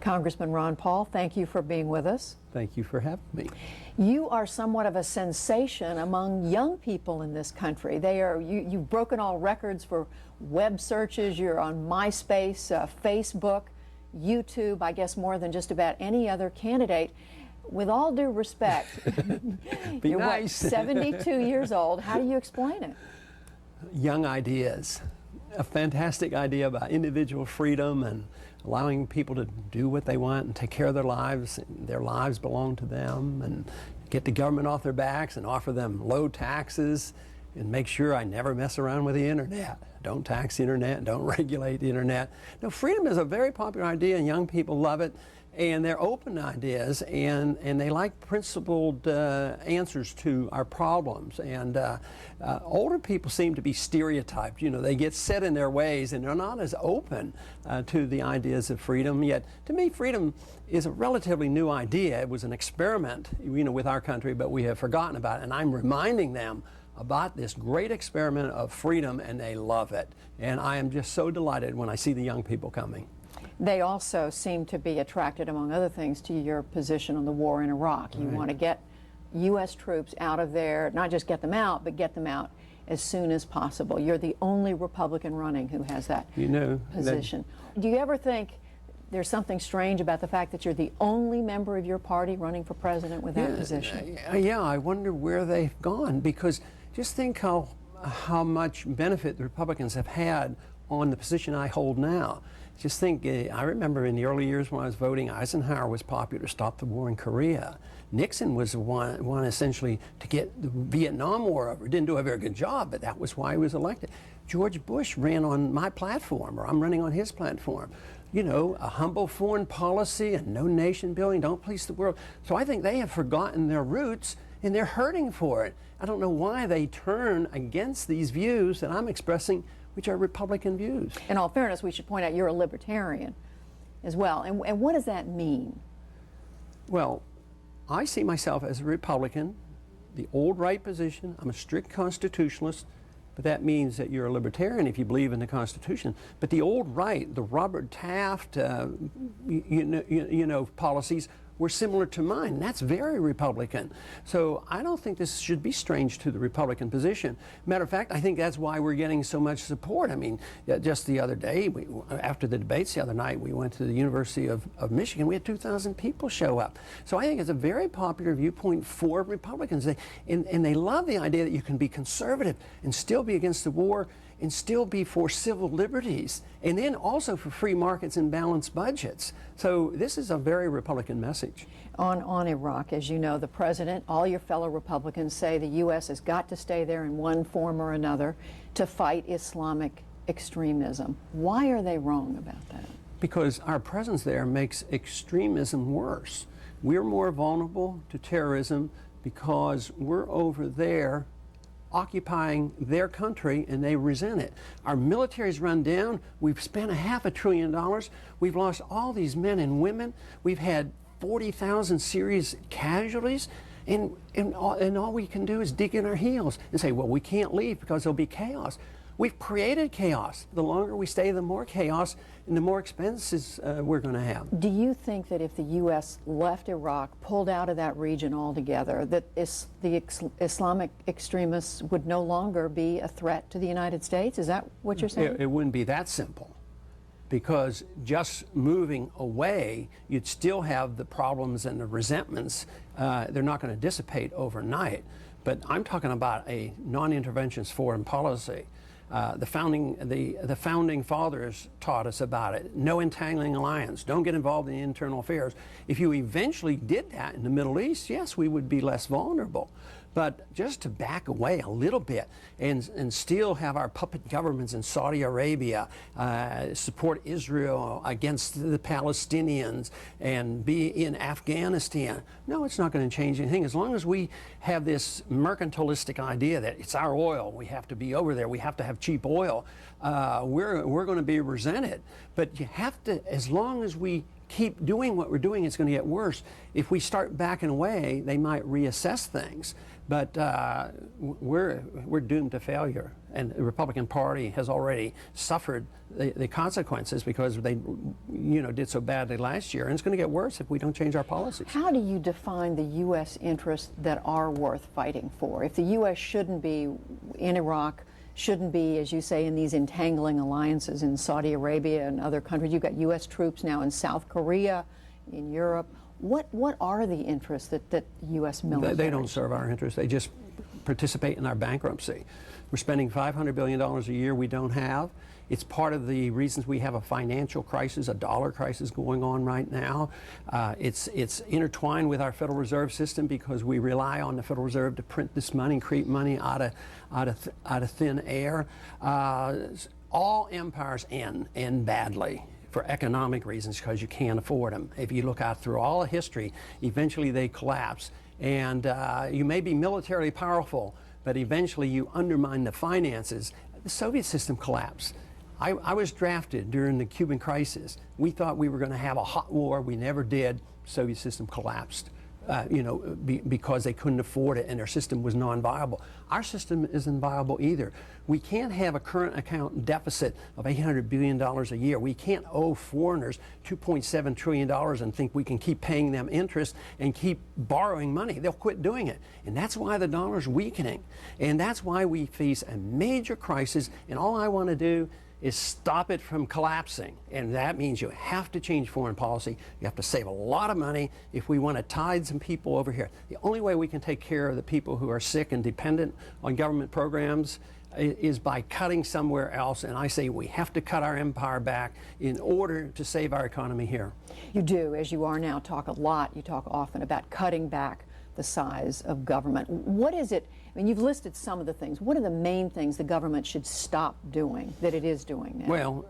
Congressman Ron Paul, thank you for being with us. Thank you for having me. You are somewhat of a sensation among young people in this country. You've broken all records for web searches. You're on MySpace, Facebook, YouTube, I guess more than just about any other candidate. With all due respect, Be you're nice. what, 72 years old. How do you explain it? Young ideas. A fantastic idea about individual freedom and allowing people to do what they want and take care of their lives. Their lives belong to them, and get the government off their backs and offer them low taxes and make sure I never mess around with the internet. Don't tax the internet, don't regulate the internet. No, freedom is a very popular idea and young people love it. And they're open ideas, and they like principled answers to our problems. And older people seem to be stereotyped. You know, they get set in their ways, and they're not as open to the ideas of freedom. Yet, to me, freedom is a relatively new idea. It was an experiment, you know, with our country, but we have forgotten about it. And I'm reminding them about this great experiment of freedom, and they love it. And I am just so delighted when I see the young people coming. They also seem to be attracted, among other things, to your position on the war in Iraq. You want to get U.S. troops out of there, not just get them out, but get them out as soon as possible. You're the only Republican running who has that position. Do you ever think there's something strange about the fact that you're the only member of your party running for president with that position? Yeah, I wonder where they've gone, because just think how much benefit the Republicans have had on the position I hold now. Just think, I remember in the early years when I was voting, Eisenhower was popular to stop the war in Korea. Nixon was the one essentially to get the Vietnam War over. Didn't do a very good job, but that was why he was elected. George Bush ran on my platform, or I'm running on his platform. You know, a humble foreign policy and no nation building, don't police the world. So I think they have forgotten their roots, and they're hurting for it. I don't know why they turn against these views that I'm expressing, which are Republican views. In all fairness, we should point out you're a libertarian as well. And what does that mean? Well, I see myself as a Republican, the old right position. I'm a strict constitutionalist, but that means that you're a libertarian if you believe in the Constitution. But the old right, the Robert Taft, policies were similar to mine. That's very Republican. So I don't think this should be strange to the Republican position. Matter of fact, I think that's why we're getting so much support. I mean, just the other day, after the debates the other night, we went to the University of Michigan. We had 2,000 people show up. So I think it's a very popular viewpoint for Republicans. And they love the idea that you can be conservative and still be against the war and still be for civil liberties, and then also for free markets and balanced budgets. So this is a very Republican message. On Iraq, as you know, the president, all your fellow Republicans say the U.S. has got to stay there in one form or another to fight Islamic extremism. Why are they wrong about that? Because our presence there makes extremism worse. We're more vulnerable to terrorism because we're over there occupying their country, and they resent it. Our military's run down. We've spent $500 billion. We've lost all these men and women. We've had 40,000 serious casualties, and all we can do is dig in our heels and say, well, we can't leave because there'll be chaos. We've created chaos. The longer we stay, the more chaos and the more expenses we're going to have. Do you think that if the U.S. left Iraq, pulled out of that region altogether, that the Islamic extremists would no longer be a threat to the United States? Is that what you're saying? It wouldn't be that simple, because just moving away, you'd still have the problems and the resentments. They're not going to dissipate overnight. But I'm talking about a non-interventionist foreign policy. The founding fathers taught us about it. No entangling alliance. Don't get involved in internal affairs. If you eventually did that in the Middle East, yes, we would be less vulnerable. But just to back away a little bit and still have our puppet governments in Saudi Arabia support Israel against the Palestinians and be in Afghanistan, no, it's not going to change anything. As long as we have this mercantilistic idea that it's our oil, we have to be over there, we have to have cheap oil, we're going to be resented. But you have to, as long as we keep doing what we're doing, it's going to get worse. If we start backing away, they might reassess things. But we're doomed to failure, and the Republican Party has already suffered the consequences because they, did so badly last year, and it's going to get worse if we don't change our policies. How do you define the U.S. interests that are worth fighting for? If the U.S. shouldn't be in Iraq, shouldn't be, as you say, in these entangling alliances in Saudi Arabia and other countries, you've got U.S. troops now in South Korea, in Europe. What are the interests that U.S. military? They don't serve our interests. They just participate in our bankruptcy. We're spending $500 billion a year we don't have. It's part of the reasons we have a financial crisis, a dollar crisis going on right now. It's intertwined with our Federal Reserve System because we rely on the Federal Reserve to print this money and create money out of thin air. All empires end badly for economic reasons because you can't afford them. If you look out through all of history, eventually they collapse. And you may be militarily powerful, but eventually you undermine the finances. The Soviet system collapsed. I was drafted during the Cuban crisis. We thought we were going to have a hot war. We never did. Soviet system collapsed. Because they couldn't afford it and their system was non-viable. Our system isn't viable either. We can't have a current account deficit of $800 billion a year. We can't owe foreigners $2.7 trillion and think we can keep paying them interest and keep borrowing money. They'll quit doing it. And that's why the dollar's weakening. And that's why we face a major crisis. And all I want to do is stop it from collapsing. And that means you have to change foreign policy. You have to save a lot of money if we want to tide some people over here. The only way we can take care of the people who are sick and dependent on government programs is by cutting somewhere else. And I say we have to cut our empire back in order to save our economy here. You do, as you are now, talk a lot, you talk often about cutting back the size of government. What is it? I mean, you've listed some of the things. What are the main things the government should stop doing that it is doing now? Well,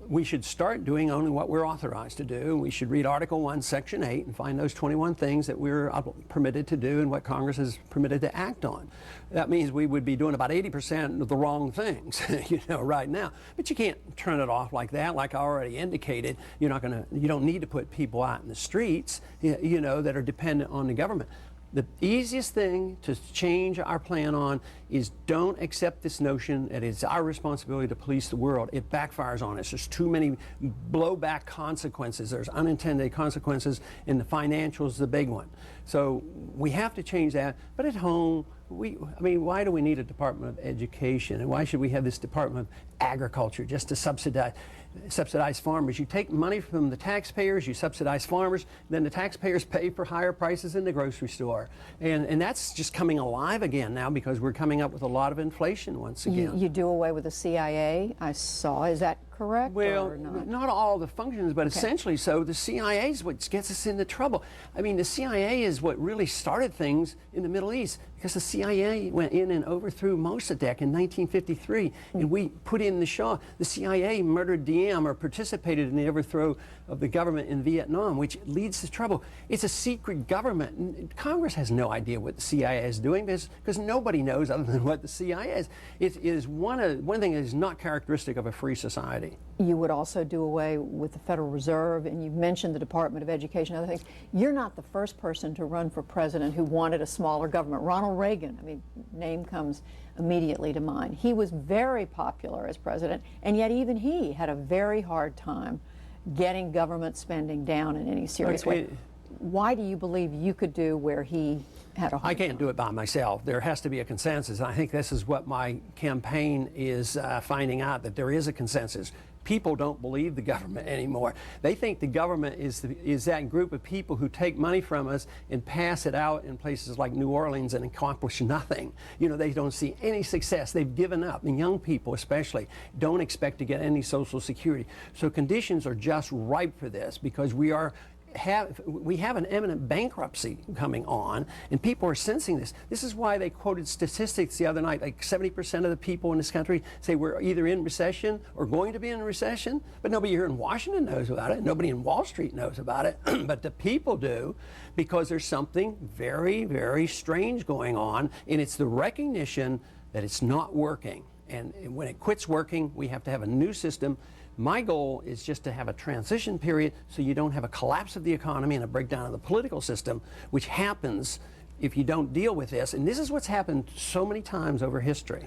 we should start doing only what we're authorized to do. We should read Article 1, Section 8 and find those 21 things that we're permitted to do and what Congress is permitted to act on. That means we would be doing about 80% of the wrong things, right now. But you can't turn it off like that. Like I already indicated, you don't need to put people out in the streets, that are dependent on the government. The easiest thing to change our plan on is don't accept this notion that it's our responsibility to police the world. It backfires on us. There's too many blowback consequences. There's unintended consequences, and the financial is the big one. So we have to change that. But at home, why do we need a Department of Education? And why should we have this Department of Agriculture just to subsidize farmers? You take money from the taxpayers, you subsidize farmers, then the taxpayers pay for higher prices in the grocery store. And that's just coming alive again now because we're coming up with a lot of inflation once again. You do away with the CIA, I saw. Is that correct? Well, or not all the functions, but essentially so. The CIA is what gets us into trouble. I mean, the CIA is what really started things in the Middle East because the CIA went in and overthrew Mossadegh in 1953, and we put in the Shah. The CIA murdered Diem or participated in the overthrow of the government in Vietnam, which leads to trouble. It's a secret government. Congress has no idea what the CIA is doing because nobody knows other than what the CIA is. It is one thing that is not characteristic of a free society. You would also do away with the Federal Reserve, and you've mentioned the Department of Education and other things. You're not the first person to run for president who wanted a smaller government. Ronald Reagan, name comes immediately to mind. He was very popular as president, and yet even he had a very hard time getting government spending down in any serious way. Why do you believe you could do where he had a hard time? I can't do it by myself. There has to be a consensus. I think this is what my campaign is finding out, that there is a consensus. People don't believe the government anymore. They think the government is that group of people who take money from us and pass it out in places like New Orleans and accomplish nothing. They don't see any success. They've given up. And young people especially don't expect to get any Social Security. So conditions are just ripe for this because we have an imminent bankruptcy coming on, and people are sensing this. This is why they quoted statistics the other night, like 70% of the people in this country say we're either in recession or going to be in recession, but nobody here in Washington knows about it. Nobody in Wall Street knows about it, but the people do, because there's something very, very strange going on, and it's the recognition that it's not working. And when it quits working, we have to have a new system. My goal is just to have a transition period so you don't have a collapse of the economy and a breakdown of the political system, which happens if you don't deal with this. And this is what's happened so many times over history.